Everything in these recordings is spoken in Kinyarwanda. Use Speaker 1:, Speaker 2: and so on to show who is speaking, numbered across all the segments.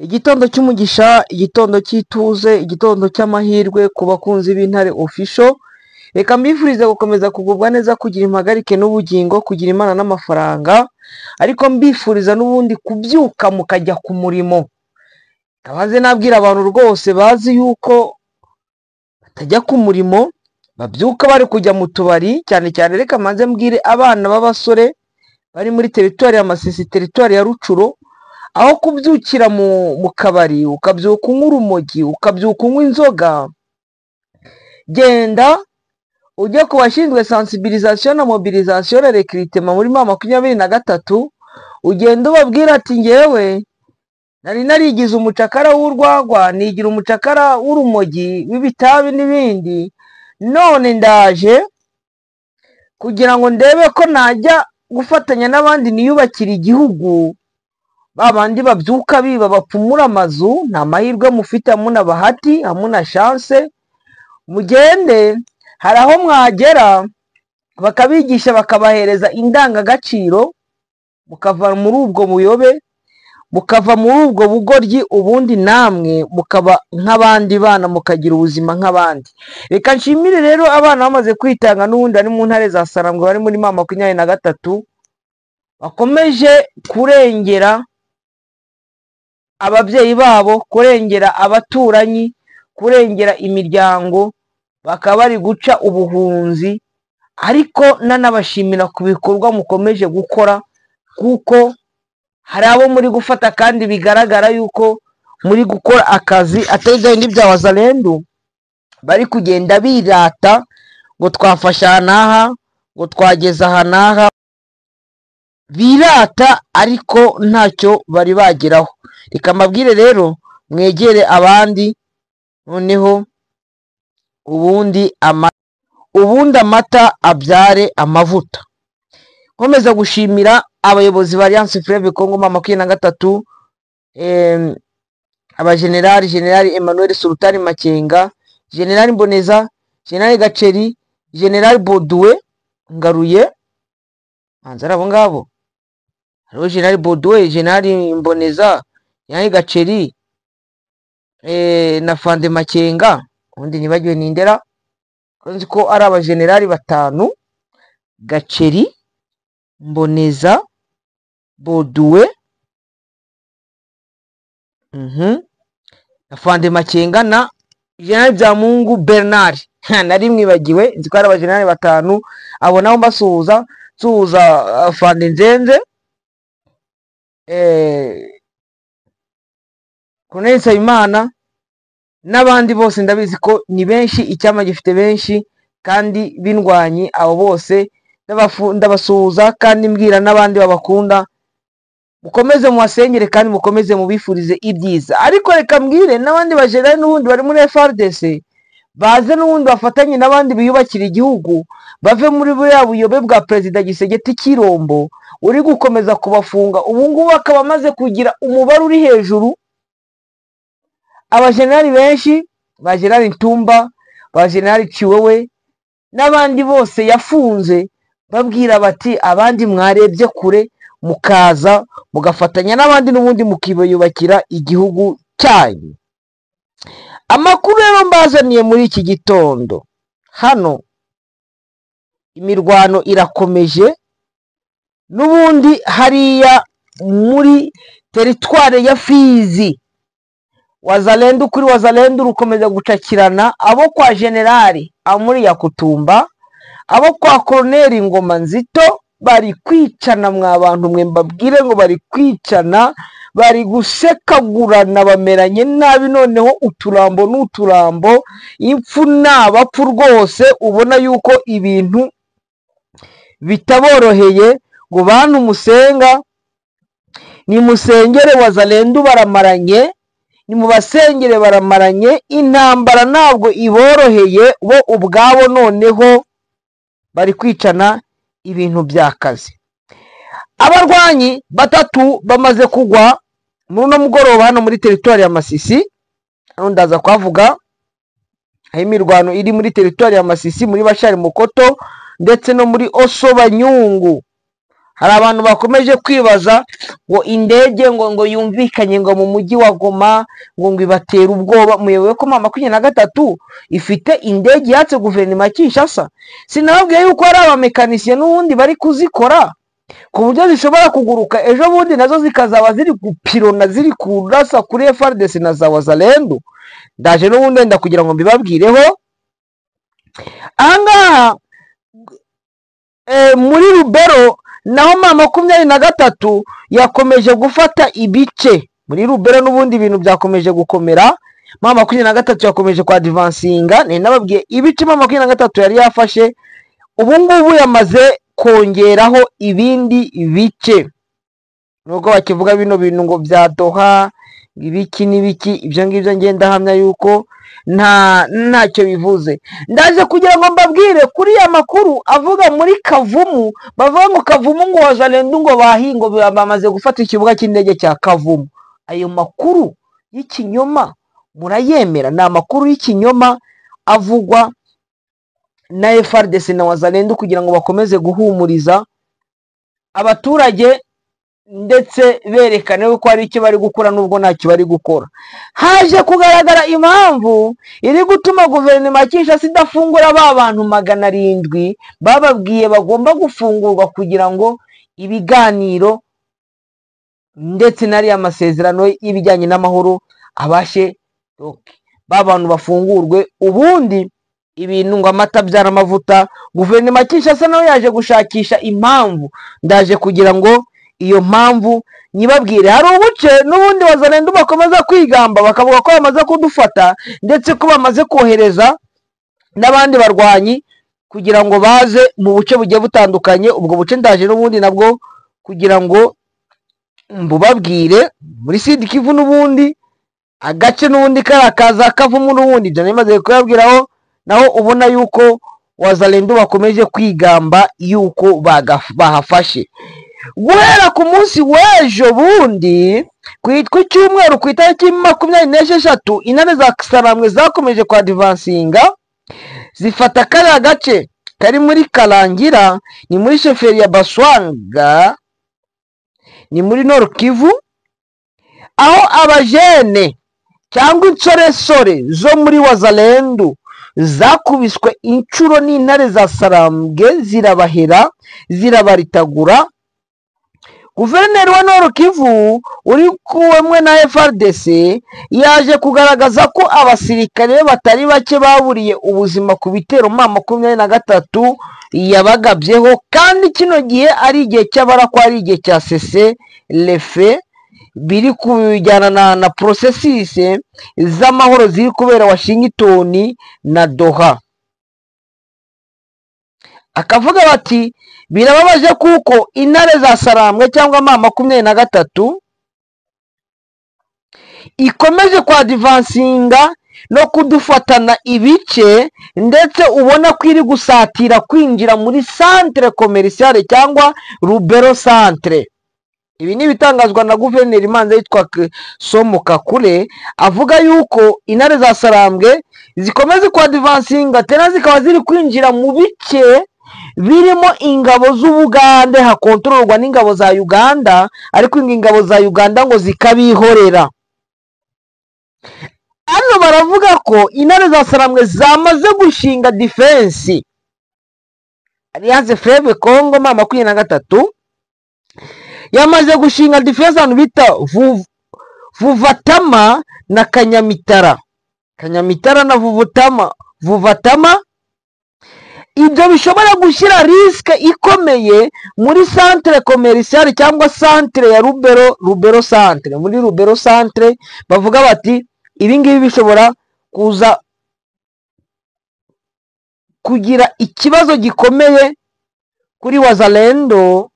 Speaker 1: Igitondo cy'umugisha, igitondo cy'ituze, igitondo cy'amahirwe ku bakunzi b'Intare Official. Reka mbifurize gukomeza kugubwa neza, kugira impagarike n'ubugingo, kugira Imana n'amafaranga, ariko mbifuriza n'ubundi kubyuka mukajya ku murimo. Kabaze nabwira abantu rwose bazi yuko batajya ku murimo, babyuka bari kujya mu tubari cyane cyane. Reka manze mbwire abana b'abasore bari muri teritwari ya Masisi, teritwari ya Rucuro, aho kubyukira mu kabari ukabyuka unywa urumogi, ukabyuka unywa inzoga, genda ujye ku bashinzwe sensibilisation na mobilisation na recrutement muri 2023, ugenda ubabwira ati ngewe nari narigize umucakara w'urwagwa, nigira umucakara w'urumogi, w'ibitabi n'ibindi, none ndaje kugira ngo ndebe ko najya gufatanya n'abandi niyubakira igihugu. Babandi babyuka biba bapfumura amazu, nta mahirwe mufite, hamuna bahati, hamuna chance. Mugende hari aho mwagera bakabigisha, bakabahereza indangagaciro, mukava muri ubwo buyobe, mukava muri ubwo bugoryi, ubundi namwe mukaba nk'abandi bana, mukagira ubuzima nk'abandi. Reka nshimire rero abana bamaze kwitanga, n'ubundi ari mu ntare za Sarambwe, bari muri 2023, bakomeje kurengera ababyeyi babo, kurengera abaturanyi, kurengera imiryango, bakaba bari guca ubuhunzi. Ariko nanabashimira ku bikorwa mukomeje gukora, kuko hari abo muri gufata kandi bigaragara yuko muri gukora akazi atari bindi bya wazalendo, bari kugenda birata ngo twafasha hanaha, ngo twageza hanaha, birata ariko ntacyo bari bageraho. Reka mabwire rero mwegere abandi, noneho ubundi amata abyare amavuta. Nkomeza gushimira abayobozi ba Alliance Fleuve Congo 2023, abagenerali, Generali Emmanuel Sultani Makenga, Generali Mboneza, Generali Gaceri, Generali Boudoué Ngaruye, hanzara abo ngabo. Hariho Generali Boudoué, Generali Mboneza, Generali Gaceri, na Fande Makenga, undi nibagiwe nindera, nzi ko ari abagenerali batanu: Gaceri, Mboneza, Boudoué, na Fande Makenga, na Generali Byamungu Bernard. Nari mwibagiwe, nzi ko ari abagenerali batanu. Abo nabo mbasuhuza, nsuhuza Fande Nzenze, Colonel Nsabimana, n'abandi bose ndabizi ko ni benshi, icyama gifite benshi kandi bindwanyi. Abo bose ndabasuhuza kandi mbwira n'abandi babakunda, mukomeze muwasengere kandi mukomeze mubifurize ibyiza. Ariko reka mbwire n'abandi bajenerali n'ubundi bari muri FARDC, baze n'ubundi bafatanye n'abandi biyubakira igihugu, bave muri buriya buyobe bwa Perezida Gisegeti Kirombo uri gukomeza kubafunga. Ubu ngubu bakaba bamaze kugira umubare uri hejuru, abajenerali benshi, ba Generali Ntumba, ba Generali Chiwewe n'abandi bose yafunze, babwira bati abandi mwarebye kure, mukaza mugafatanya n'abandi n'ubundi mukiyubakira igihugu cyanyu. Amakuru rero mbazaniye muri iki gitondo, hano imirwano irakomeje n'ubundi hariya muri teritware ya Fizi. Wazalendo kuri wazalendo rukomeza gucakirana, abo kwa Generali Amuri ya Kutumba, abo kwa Colonel Ngoma Nzito, bari kwicana mwa bantu mwe, mbabwire ngo bari kwicana, bari gusekagurana, bameranye nabi. Noneho uturambo n'uturambo, impfu n'abapfu rwose, ubona yuko ibintu bitaboroheye. Ngo bantu musenga, ni musengere wazalendo baramaranye, ni mubasengere baramaranye, intambara ntabwo iboroheye bo ubwabo. Noneho bari kwicana ibintu by'akazi. Abarwanyi batatu bamaze kugwa muri no mugoroba hano muri teritwari ya Masisi. Hano ndaza kwavuga aho imirwano iri muri teritwari ya Masisi, muri Bashari Mukoto ndetse no muri Oso Banyungu. hari abantu bakomeje kwibaza ngo indege ngo yumvikanye ngo mu mujyi wa Goma ngo ibatera ubwoba. Muyoboye ko M23 ifite indege yatse guverinoma ya Kinshasa. Sinababwiye yuko hari abamekanisiye n'ubundi bari kuzikora ku buryo zishobora kuguruka ejo bundi nazo zikazaba ziri gupirona ziri kurasa kuri FARDC na za Wazalendo. Ndaje n'ubundi wenda kugira ngo mbibabwireho. Ahangaha muri Rubero naho M23 yakomeje gufata ibice. Muri Rubero n'ubundi ibintu byakomeje gukomera. M23 yakomeje kwa advancinga. Nababwiye ibice M23 yari yafashe, ubu ngubu yamaze kongeraho ibindi bice. Nubwo bakivuga bino bintu ngo bya Doha ibiki n'ibiki, ibyo ngibyo ngenda hamya yuko ntacyo bivuze. Ndaje kugira ngo mbabwire kuri ya makuru avuga muri Kavumu, bavuga ngo Kavumu ngo Wazalendo ngo bahingo bamaze gufata ikibuga cy'indege cya Kavumu. Ayo makuru y'ikinyoma murayemera? Ni amakuru y'ikinyoma avugwa na FARDC na Wazalendo kugira ngo bakomeze guhumuriza abaturage ndetse berekane ko ari icyo bari gukora nubwo ntacyo bari gukora. Haje kugaragara impamvu iri gutuma guverinoma ya Kinshasa idafungura ba bantu 700 bababwiye bagomba gufungurwa kugira ngo ibiganiro ndetse nari amasezerano y'ibijyanye n'amahoro abashe ba bantu bafungurwe. Ubundi ibintu ngo amata byara amavuta, guverinoma ya Kinshasa nayo yaje gushakisha impamvu. Ndaje kugira ngo iyo mpamvu nyibabwire. Hari ubuce n'ubundi Wazalendo bakomeza kwigamba bakavuga ko bamaze kudufata ndetse ko bamaze kohereza n'abandi barwanyi kugira ngo baze mu buce bugiye butandukanye. Ubwo buce ndaje n'ubundi nabwo kugira ngo mbubabwire. Muri Sud Kivu n'ubundi agace n'ubundi karakaza Kavumu n'ubundi ibyo namaze kuyabwiraho, naho ubona yuko Wazalendo bakomeje kwigamba yuko bahafashe. Guhera ku munsi w'ejo bundi kwitwa icyumweru ku itariki 26 intare za Saramwe zakomeje kwa advancinga zifata kariya gace kari muri Karangira, ni muri sheferi ya Baswanga, ni muri Nord Kivu, aho abajene cyangwa insoresore zo muri Wazalendo zakubiswe inshuro n'intare za Sarambwe zirabahera zirabaritagura. Guverineri wa Nord Kivu uri kuwemwe na FARDC yaje kugaragaza ko abasirikare batari bake baburiye ubuzima ku bitero M23 yabagabyeho, kandi kino gihe ari igihe cy'abara ko ari igihe cya cessez le feu biri kujyana na processus z'amahoro ziri kubera Washington na Doha. Akavuga bati birababaje kuko intare za Saramwe cyangwa M23 ikomeje kwa advancinga no kudufatana ibice, ndetse ubona ko iri gusatira kwinjira muri centre commerciale cyangwa Rubero centre. Ibi ni bitangazwa na guverineri Manza yitwa Somo Kakule, avuga yuko intare za Sarambwe zikomeze kwa advancinga tena zikaba ziri kwinjira mu bice birimo ingabo z'Ubugande hakontororwa n'ingabo za Uganda, ariko ingabo za Uganda ngo zikabihorera. Hano baravuga ko intare za Saramwe zamaze gushinga defense. Alliance Fleuve Congo M23 yamaze gushinga defense ahantu bita Vuvatama na Kanyamitara. Kanyamitara na Vuvatama ibyo bishobora gushyira riske ikomeye muri centre commerciale cyangwa centre ya Rubero centre. Muri Rubero centre bavuga bati ibi ngibi bishobora kuza kugira ikibazo gikomeye kuri Wazalendo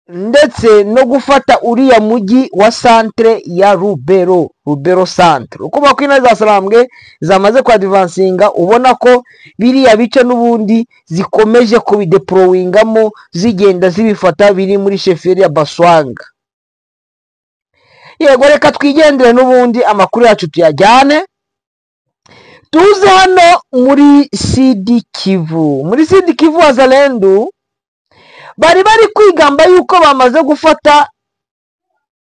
Speaker 1: ndetse no gufata uriya mujyi wa centre ya Rubero centre. Uko bakwina za Sarambwe zamaze kwa advancinga, ubona ko biriya bice n'ubundi zikomeje kubideployingamo zigenda zibifata biri muri sheferi ya Baswanga. Yego reka twigendere n'ubundi amakuru yacu tuyajyane tuze hano muri Sud Kivu. Muri Sud Kivu Wazalendo bari kwigamba yuko bamaze gufata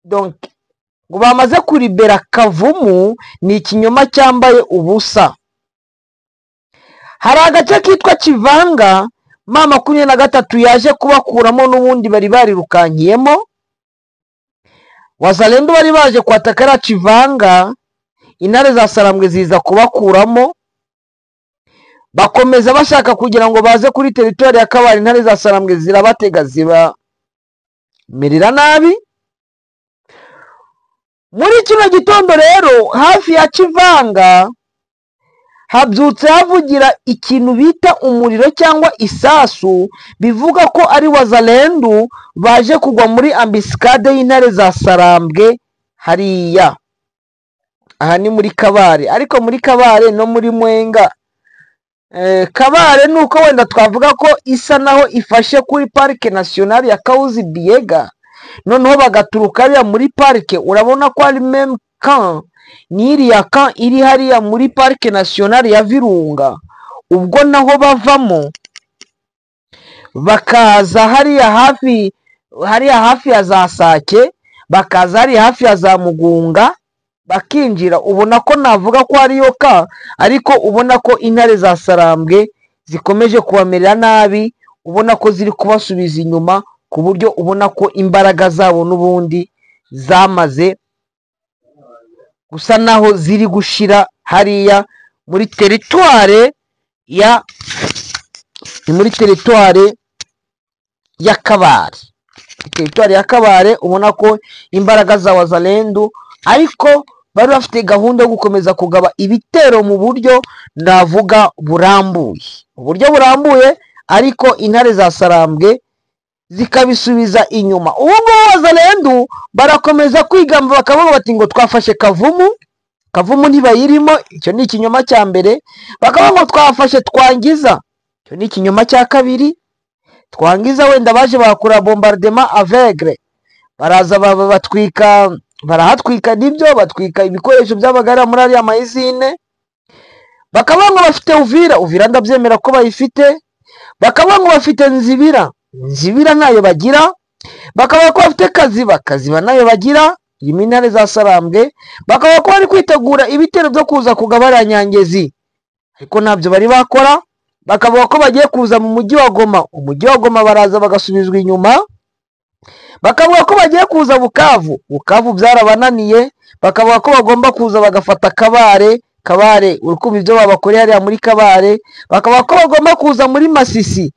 Speaker 1: donc ngo bamaze kuribera Kavumu. Ni ikinyoma cyambaye ubusa. Hari agace kitwa Kivanga M23 yaje kubakuramo n'ubundi bari barirukankiyemo. Wazalendo bari baje kwatakara Kivanga, intare za Sarambwe ziza kubakuramo, bakomeza bashaka kugira ngo baze kuri territoire ya Kabare. Intare za Sarambwe zirabatega ziba merira nabi. Muri kino gitondo rero hafi ya Kivanga habyutse havugira ikintu bita umuriro cyangwa isasu, bivuga ko ari Wazalendo baje kugwa muri ambiscade y'intare za Sarambwe hariya. Aha ni muri Kabare, ariko muri Kabare no muri Mwenga. Kabare nuko wenda twavuga ko isa naho ifashe kuri Parike Nationale ya Kauzi Biega, noneho bagaturuka ya muri parike. Urabona ko ari même camp n'iriya camp iri hariya muri Parike Nationale ya Virunga. Ubwo naho bavamo bakaza hariya hafi ya za Sake, bakaza hariya hafi ya za Mugunga bakinjira. Ubona ko navuga ko ariyo ka, ariko ubona ko intare za Sarambwe zikomeje kubamerera nabi. Ubona ko ziri kubasubiza inyuma, ku buryo ubona ko imbaraga zabo n'ubundi zamaze gusa naho ziri gushira hariya muri territoire ya Kabare. Territoire ya Kabare ubona ko imbaraga za Wazalendo ariko bari bafite gahunda yo gukomeza kugaba ibitero mu buryo navuga burambuye, ariko intare za Sarambwe zikabisubiza inyuma. Ubu Wazalendo barakomeza kwigamba bakavuga bati ngo twafashe Kavumu ntibayirimo. Icyo ni ikinyoma cya mbere. Bakavuga ngo twafashe Twangiza. Icyo ni ikinyoma cya kabiri. Twangiza wenda baje bakura bombardement aveugle, baraza batwika, barahatwika nibyo, batwika ibikoresho by'abagara muri ariya mayizine. Bakavuga ngo bafite Uvira ndabyemera ko bayifite. Bakavuga ngo bafite Nzibira nayo bagira. Bakavuga ko bafite Kaziba nayo bagira. Intare za Sarambwe bakavuga ko bari kwitegura ibitero byo kuza kugabara Nyangezi, ariko ntabyo bari bakora. Bakavuga ko bagiye kuza mu mujyi wa Goma. Umujyi wa Goma baraza bagasubizwa inyuma. Bakavuga ko bagiye kuza Bukavu byarabananiye. Bakavuga ko bagomba kuza bagafata Kabare urukumva ibyo babakoreye hariya muri Kabare. Bakavuga ko bagomba kuza muri Masisi.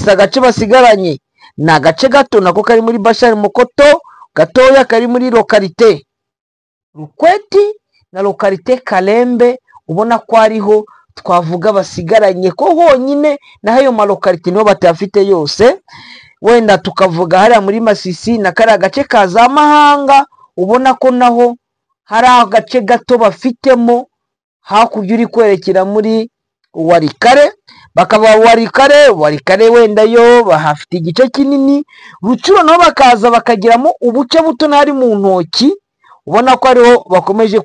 Speaker 1: Agace basigaranye ni agace gato nako kari muri Bashari Mukoto, gatoya kari muri lokalite Rukweti na lokalite Kalembe. Ubona ko ariho twavuga basigaranye ko honyine, naho ayo malokalite niho batafite yose. Wenda tukavuga hariya muri Masisi na kari agace ka za Mahanga. Ubona ko naho hari agace gato bafitemo hakurya uri kwerekera muri Warikare. Bakaba Warikare wenda yo bahafite igice kinini. Rucuro nabo bakaza bakagiramo ubuce buto nari mu ntoki. Ubona ko ariho bakomeje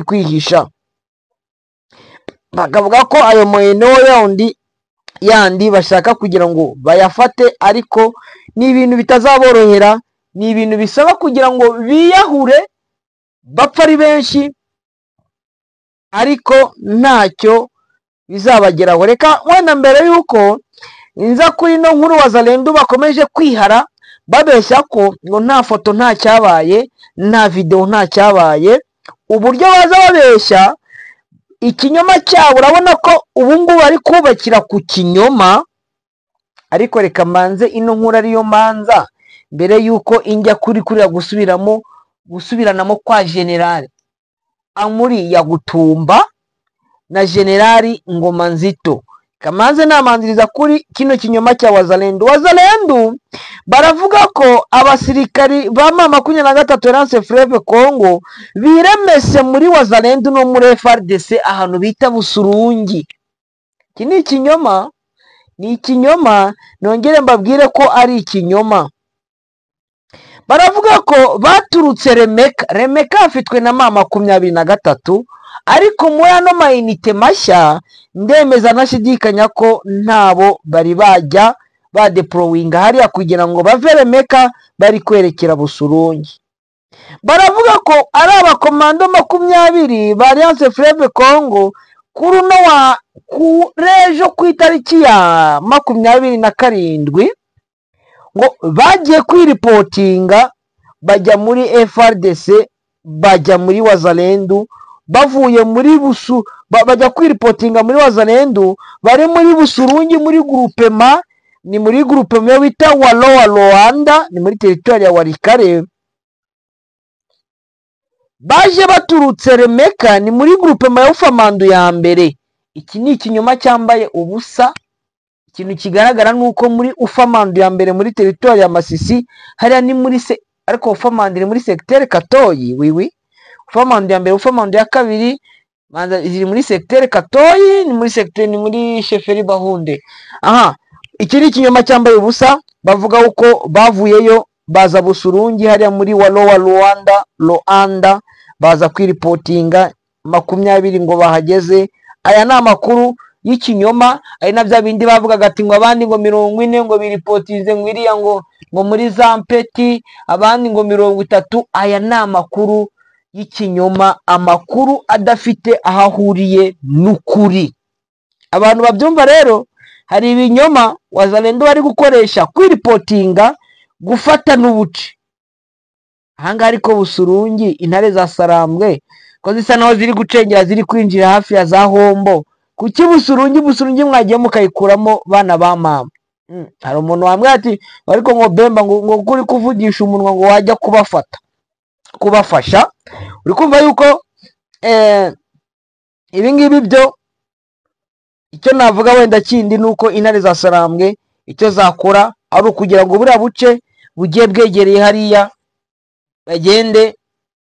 Speaker 1: kwihisha. Bakavuga ko ayo moyeno yandi bashaka kugira ngo bayafate, ariko ni ibintu bitazaborohera. Ni ibintu bisaba kugira ngo biyahure bapfa ari benshi, ariko ntacyo bizabageraho. Reka wenda mbere yuko inza kuri no nkuru Wazalendo bakomeje kwihara babeshya ko ngo nta foto nta cyabaye, nta video nta cyabaye. Uburyo baza babeshya ikinyoma cyabo, urabona ko ubu ngubu bari kubakira ku kinyoma. Ariko reka manze ino nkuru ariyo manza mbere yuko injya kuri gusubiranamo kwa General Amuri ya Gutumba na Generali Ngoma Nzito. Kamanze namanziriza kuri kino kinyoma cya Wazalendo baravuga ko abasirikari ba M23 Lance Fleuve Congo biremese muri Wazalendo no muri FARDC ahantu bita Busurungi. Iki ni ikinyoma, nongere mbabwire ko ari ikinyoma. Baravuga ko baturutse Remeka afitwe na M23, ariko muri ano mayinite mashya ndemeza nashidikanya ko ntabo bari bajya badeprowinga hariya kugira ngo bave Remeka bari kwerekera Busurungi. Baravuga ko ari abakomando 20 ba Alliance Fleuve Congo kuri no wa kurejo ku itariki ya 27 ngo bagiye kwiripotinga bajya muri FRDC bajya muri Wazalendo bavuye muri bajya kwiripotinga muri Wazalendo bari muri Busurungi muri groupement ni muri groupement bita wa Rwanda ni muri territoire ya Walikale. Baje baturutse Remeka ni muri groupement ya Ufamandu ya mbere. Iki ni ikinyoma cyambaye ubusa. Ikintu kigaragara nuko muri Ufamandu ya mbere muri territoire ya Masisi hariya ni muri ariko Ufamandu iri muri secteur Katoyi wiwi. Ufamandu ya mbere Ufamandu ya kabiri manza ziri muri secteur Katoyi ni muri secteur ni muri Sheferi Bahunde. Aha, iki ni ikinyoma cyambaye ubusa. Bavuga uko bavuyeyo baza Busurungi hariya muri wa Rwanda baza kwiripotinga 20 ngo bahageze. Aya ni amakuru y'ikinyoma, ari na bya bindi bavugaga ati ngo abandi ngo 40 ngo biripotinze ngo iriya ngo muri Zampeti abandi ngo 30. Aya ni amakuru y'ikinyoma, amakuru adafite ahahuriye n'ukuri. Abantu babyumva rero, hari ibinyoma Wazalendo bari gukoresha kwiripotinga gufata n'ubuce. Ahanga ariko Busurungi intare za Sarambwe ko zisa naho ziri gucengera ziri kwinjira hafi ya za Hombo. Kuki Busurungi mwagiye mukayikuramo bana ba mama? Hari umuntu wamwe ati ariko ngo Bemba ngo kuri kuvugisha umunwa ngo wajya kubafasha. Uri kumva yuko ibi ngibi byo icyo navuga wenda kindi nuko intare za Sarambwe icyo zakora ari ukugira ngo buriya buce bugiye bwegereye hariya bagende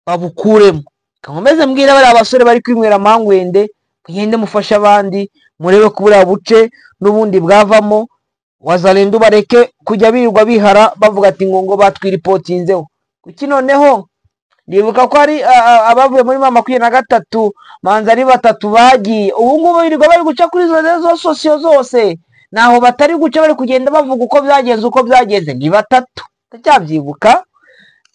Speaker 1: babukuremo. Kankomeze mbwira bari abasore bari kwinywera mangwende kugende mufasha abandi murebe ko buriya buce n'ubundi bwavamo. Wazalendo bareke kujya birirwa bihara bavuga ati ngo batwiripotinzeho. Kuki noneho ndibuka ko ari abavuye muri 23 manza ari 3 bagiye. Ubu ngubu birirwa bari guca kuri zo sosiyo zose naho batari guca bari kugenda bavuga uko byagenze ni 3. Ndacyabyibuka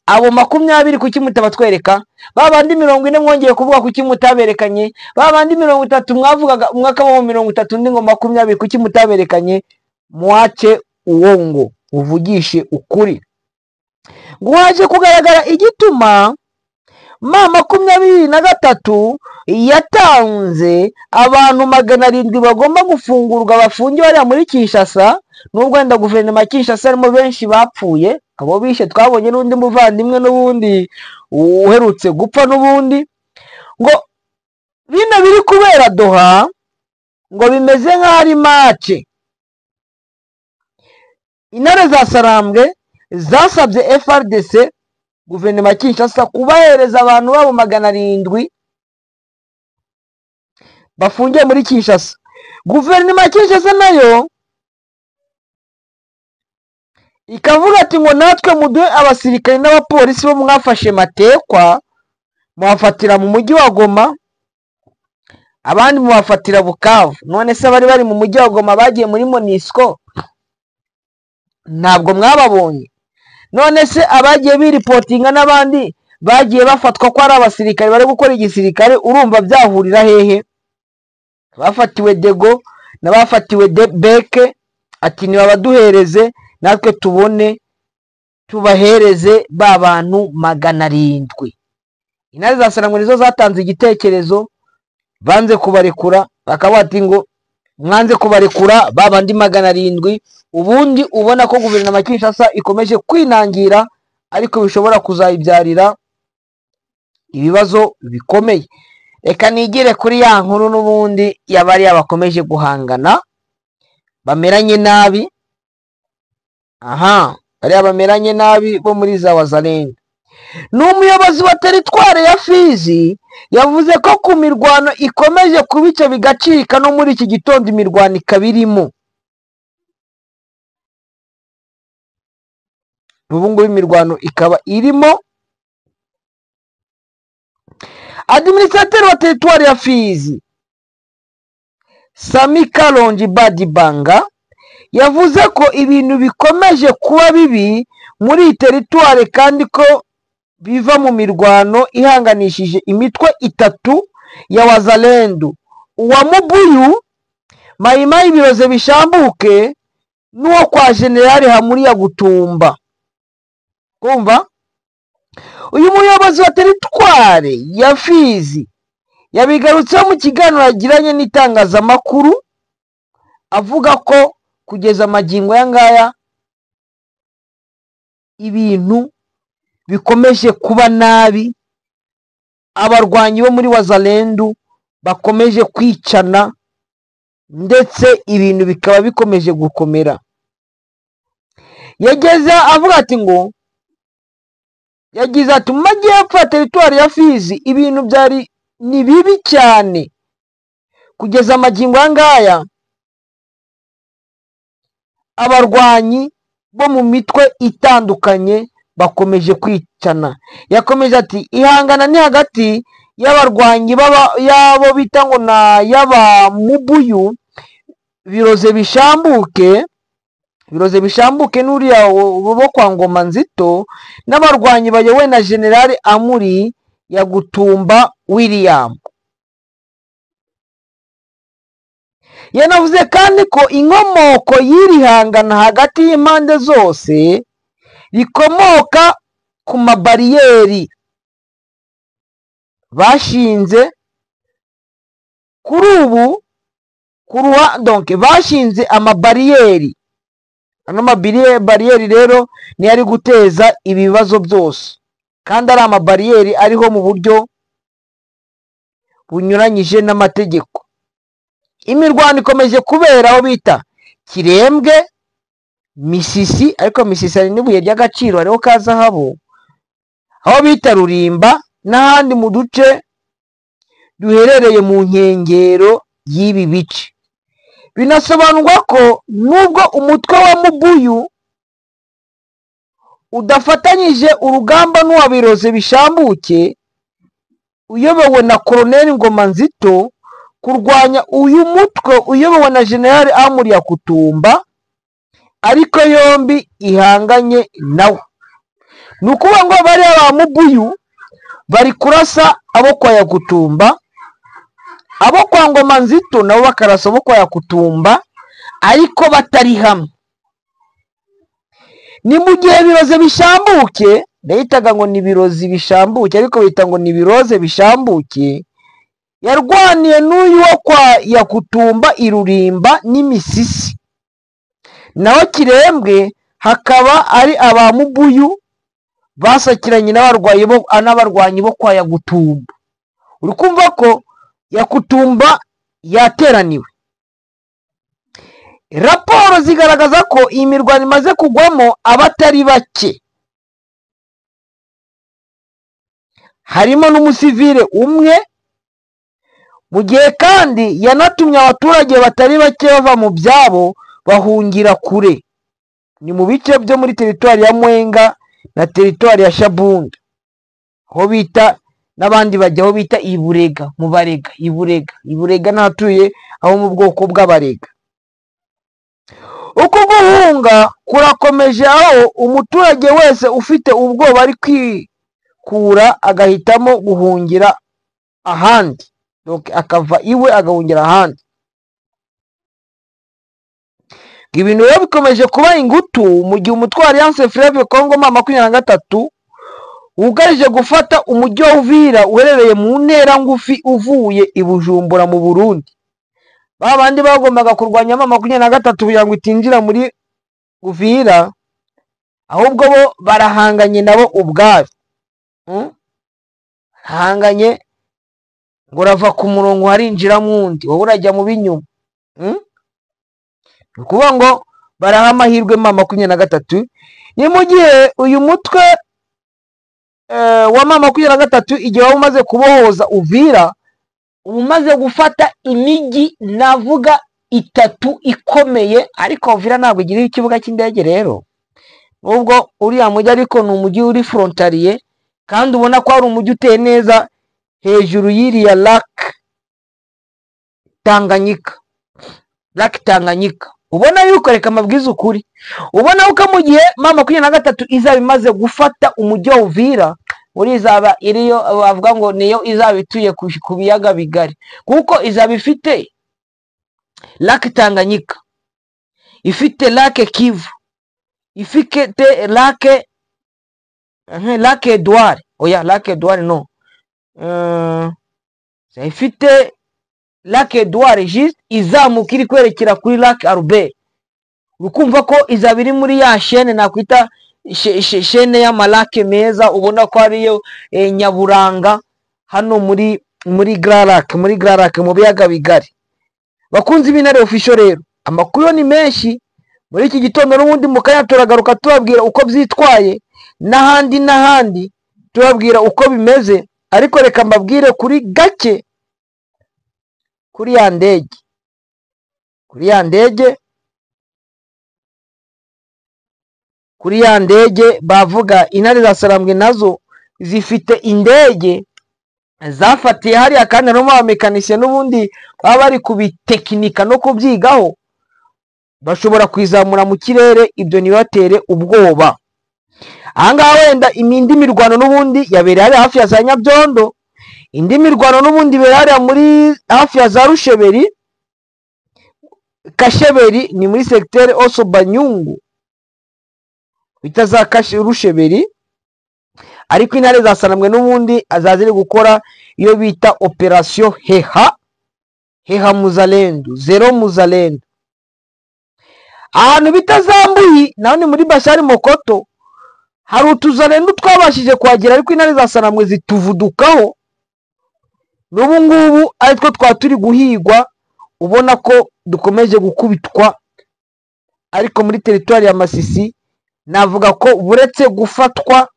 Speaker 1: abo 20 kuki mutabatwereka? Babandi 40 mwongeye kuvuga kuki mutaberekanye? Babandi 30 mwavugaga umwaka wa 30 ndi ngo 20 kuki mutaberekanye? Mwache uwongo uvugishe ukuri. Gwaje kugaragara igituma 23 yatanze abantu 700 bagomba gufungurwa bafungiwe ari muri Kinshasa. Nubwo wenda guverinoma Kinshasa arimo benshi bapfuye, abo bishe twabonye n'undi muvandimwe n'ubundi uherutse gupfa n'ubundi, ngo bino biri kubera Doha ngo bimeze nk'ari mace. Intare za Sarambwe zasabye FRDC guverinoma Kinshasa kubahereza abantu babo 700 bafungiye muri Kinshasa. Guverinoma Kinshasa nayo ikavuga ati ngo natwe muduhe abasirikare n'abapolisi bo mwafashe matekwa muwafatira mu mujyi wa Goma, abandi muwafatira Bukavu. None se bari mu mujyi wa Goma bagiye muri Monisco ntabwo mwababonye? None se abagiye biripotinga n'abandi bagiye bafatwa ko ari abasirikare bari gukora igisirikare, urumva byahurira hehe? Bafatiwe Dego n'abafatiwe Beke ati ni babaduhereze natwe tubone tubahereze ba bantu 700. Intare za Sarambwe nizo zatanze igitekerezo banze kubarekura, bakaba ati ngo mwanze kubarekura babandi 700. Ubundi ubona ko guverinoma Kinshasa ikomeje kwinangira ariko bishobora kuzayibyarira ibibazo bikomeye. Reka nigire kuri ya nkuru n'ubundi yabari yabakomeje guhangana bameranye nabi. Aha, bari bameranye nabi bo muri za Wazalendo. N'umuyobozi wa teritware ya Fizi yavuze ko ku mirwano ikomeje kubice bigacika no muri iki gitondo imirwano ikabirimo. Ubungu imirwano ikaba irimo. Administrateur wa teritware ya Fizi Sami Kalonji Badibanga yavuze ko ibintu bikomeje kuba bibi muri iyi teritwari kandi ko biva mu mirwano ihanganishije imitwe itatu ya Wazalendo, uwa Mubuyu, Mayimayi Biroze Bishambuke n'uwo kwa Generali Hamuri Gutumba. Kumva uyu muyobozi wa teritwari ya Fizi yabigarutseho mu kiganiro yagiranye n'itangazamakuru avuga ko kugeza amagingo ya ngaya ibintu bikomeje kuba nabi, abarwanyi bo muri Wazalendo bakomeje kwicana ndetse ibintu bikaba bikomeje gukomera. Yageze avuga ati ngo yagize ati mu majyepfo ya teritwari ya Fizi ibintu byari ni bibi cyane kugeza amagingo ya ngaya, abarwanyi bo mu mitwe itandukanye bakomeje kwicana. Yakomeje ati ihangana ni hagati y'abarwanyi yabo bita ngo na yaba Mubuyu Biroze Bishambuke n'uriya bo kwa Ngoma Nzito n'abarwanyi bayobowe na Generali Hamuri Gutumba William. Yanavuze kandi ko inkomoko y'irihangana hagati y'impande zose rikomoka ku mabariyeri bashinze kuri ubu bashinze amabariyeri. Ano mabariyeri rero ni ari guteza ibibazo byose kandi ari amabariyeri ariho mu buryo bunyuranyije n'amategeko. Imirwano ikomeje kubera aho bita Kirembwe, Misisi, ariko Misisi ari n'ibuye ry'agaciro hariho ka zahabu, aho bita Rurimba n'ahandi mu duce duherereye mu nkengero y'ibi bice. Binasobanurwa ko nubwo umutwe wa Mubuyu udafatanyije urugamba n'uwa Biroze Bishambuke uyobowe na Koloneli Ngoma Nzito kurwanya uyu mutwe uyobowe na Generali Hamuri Gutumba, ariko yombi ihanganye nawe. Ni ukuvuga ngo bari aba Mubuyu bari kurasa abo kwa Gutumba, abo kwa Ngoma Nzito nabo bakarasa abo kwa Gutumba, ariko batari hamwe. Ni mu gihe Biroze Bishambuke ndahitaga ngo ni Birozi Bishambuke ariko bita ngo ni Biroze Bishambuke yarwaniye n'uyu wo kwa Gutumba Irurimba n'imisisi, naho Kirembwe hakaba ari aba Mubuyu basakiranye n'abarwanyi bo kwa Gutumba. Uri kumva ko Gutumba yateraniwe. Raporo zigaragaza ko iyi mirwano imaze kugwamo abatari bake, harimo n'umusivile umwe, mu gihe kandi yanatumye abaturage batari bake bava mu byabo bahungira kure. Ni mu bice byo muri teritwari ya Mwenga na teritwari ya Shabunda, aho bita n'abandi bajya aho bita Iburega mu Barega. Iburega n'ahatuye aho mu bwoko bw'Abarega. Uko guhunga kurakomeje, aho umuturage wese ufite ubwoba ari kwikura agahitamo guhungira ahandi, akava iwe agahungira ahandi. Ibintu rero bikomeje kuba ingutu mu gihe umutwe wa Alliance Fleuve Congo M23 ugarije gufata umujyi wa Uvira uherereye mu ntera ngufi uvuye i Bujumbura mu Burundi. Babandi bagombaga kurwanya M23 kugira ngo itinjira muri Uvira, ahubwo bo barahanganye nabo ubwabo. Hanganye ngo rava ku murongo harinjira mundi, wowe urajya mu binyuma. Kuvuga ngo baraha amahirwe M23. Ni mu gihe uyu mutwe wa M23 igihe umaze kubohoza Uvira, umaze gufata imijyi navuga itatu ikomeye, ariko Uvira ntabwo igira ikibuga cy'indege rero. Nubwo uriya mujyi ariko ni umujyi uri frontalier kandi ubona ko ari umujyi uteye neza hejuru y'iriya Lake Tanganyika. ubona yuko reka mabwiza ukuri, ubona uko mu gihe M23 izaba imaze gufata umujyi wa Uvira, muri izaba iriyo bavuga ngo niyo izaba ituye ku biyaga bigari, kuko izaba ifite Lake Tanganyika, ifite Lake Kivu, ifite Lake Edouard, oya Lake Edouard no, ifite Lake Edouard juste izamuka iri kwerekera kuri Lake Albert. Ukumva ko izaba iri muri ya chaîne nakwita chaîne y'amalake meza, ubona ko ariyo nyaburanga hano muri Grand Lac mu biyaga bigari. Bakunzi b'Intare Official rero, amakuru ni menshi muri iki gitondo, n'ubundi mukanya turagaruka tubabwira uko byitwaye n'ahandi tubabwira uko bimeze, ariko reka mbabwire kuri gake kuri ya ndege bavuga Intare za Sarambwe nazo zifite indege zafatiye hariya, kandi no mu mekanisye n'ubundi baba bari kubitekinika no kubyigaho, bashobora kwizamura mu kirere, ibyo nibatere ubwoba. Ahangaha wenda indi mirwano n'ubundi yabereye hariya hafi ya za Nyabyondo, indi mirwano n'ubundi ibereye hariya muri hafi ya za Rusheberi, Kasheberi ni muri secteur Oso Banyungu bita za Rusheberi, ariko Intare za Sarambwe n'ubundi azaziri gukora iyo bita operation Heha Muzalendo, Zero Muzalendo. Ahantu bita Zambuyi naho ni muri Bashari Mokoto, hari utuzalendo twabashije kuhagera, ariko Intare za Sarambwe zituvudukaho, n'ubu ngubu aritwo twaturi guhigwa, ubona ko dukomeje gukubitwa. Ariko muri territoire ya Masisi navuga ko buretse gufatwa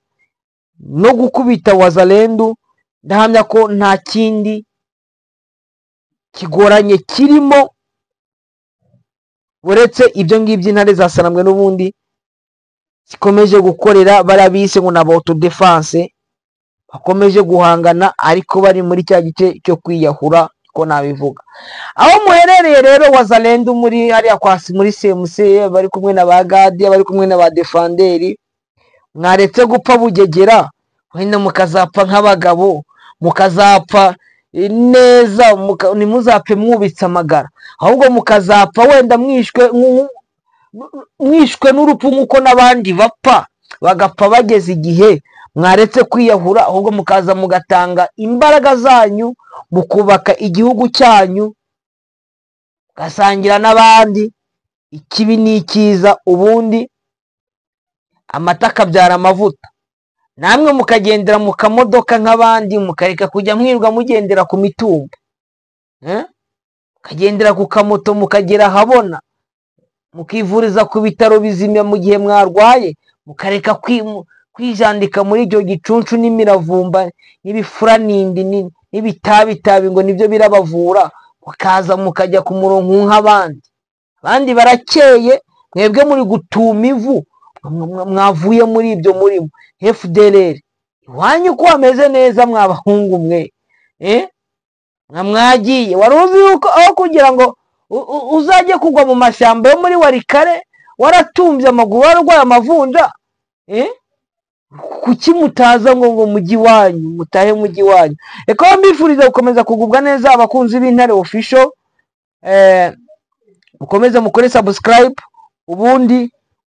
Speaker 1: no gukubita wazalendo, ndahamya ko nta kindi kigoranye kirimo buretse ibyo ngibyo Intare za Sarambwe n'ubundi zikomeje gukorera barabise ngo na auto defense, bakomeje guhangana ariko bari muri cya gice cyo kwiyahura ko nabivuga. Aho muherereye rero wazalendo muri hariya kwasi muri CMC, bari kumwe na bagadi, bari kumwe na ba defenderi, mwaretse gupfa bugegera, wenda mukazapfa nk'abagabo, mukazapfa neza, nimuzapfe mwubitse amagara, ahubwo mukazapfa wenda mwishwe n'urupfu nk'uko n'abandi bapfa, bagapfa bageze igihe. Mwaretse kwiyahura, ahubwo mukaza mugatanga imbaraga zanyu mu kubaka igihugu cyanyu, gasangira n'abandi ikibi n'ikiza, ubundi amata akabyara amavuta. Namwe mukagendera mu kamodoka nk'abandi, mukareka kujya mwirwa mugendera ku mitumba, mukagendera ku kamoto, mukagera habona, mukivuriza ku bitaro bizimya mu gihe mwarwaye, mukareka kwijandika muri icyo gicuncu n'imiravumba n'ibifura n'ibitabi ngo nibyo birabavura, mukaza mukajya ku murongo nk'abandi. Abandi barakeye, mwebwe muri gutuma ivu, mwavuye muri ibyo murimo. FDLR iwanyu ko wameze neza, mwabahungu mwe, mwagiye. Wari uzi yuko aho kugira ngo uzajye kugwa mu mashyamba yo muri Warikare waratumbye amaguru, warwaye amavunja, kuki mutaza ngo mujyi wanyu, mutahe mujyi wanyu? Reka mbifuriza gukomeza kugubwa neza abakunzi b'Intare Official, mukomeze mukore subscribe, ubundi